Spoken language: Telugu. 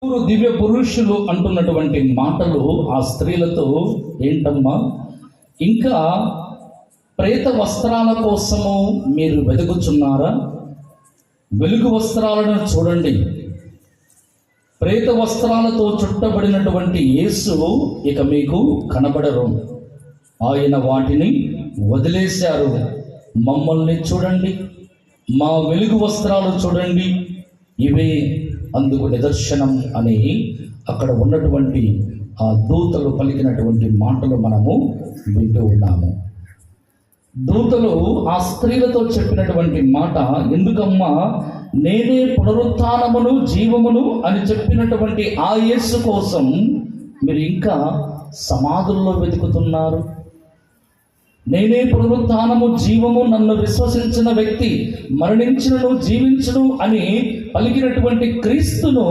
దివ్య పురుషులు అంటున్నటువంటి మాటలు ఆ స్త్రీలతో ఏంటమ్మా, ఇంకా ప్రేత వస్త్రాల కోసము మీరు వెతుకుచున్నారా? వెలుగు వస్త్రాలను చూడండి. ప్రేత వస్త్రాలతో చుట్టబడినటువంటి యేసు ఇక మీకు కనబడరు. ఆయన వాటిని వదిలేశారు. మమ్మల్ని చూడండి, మా వెలుగు వస్త్రాలు చూడండి, ఇవే అందుకు నిదర్శనం అని అక్కడ ఉన్నటువంటి ఆ దూతలు పలికినటువంటి మాటలు మనము వింటూ ఉన్నాము. దూతలు ఆ స్త్రీలతో చెప్పినటువంటి మాట, ఎందుకమ్మా నేనే పునరుత్థానమును జీవమును అని చెప్పినటువంటి ఆ యేసు కోసం మీరు ఇంకా సమాధుల్లో వెతుకుతున్నారు? నేనే పునరుత్థానము జీవము, నన్ను విశ్వసించిన వ్యక్తి మరణించును జీవించును అని పలికినటువంటి క్రీస్తును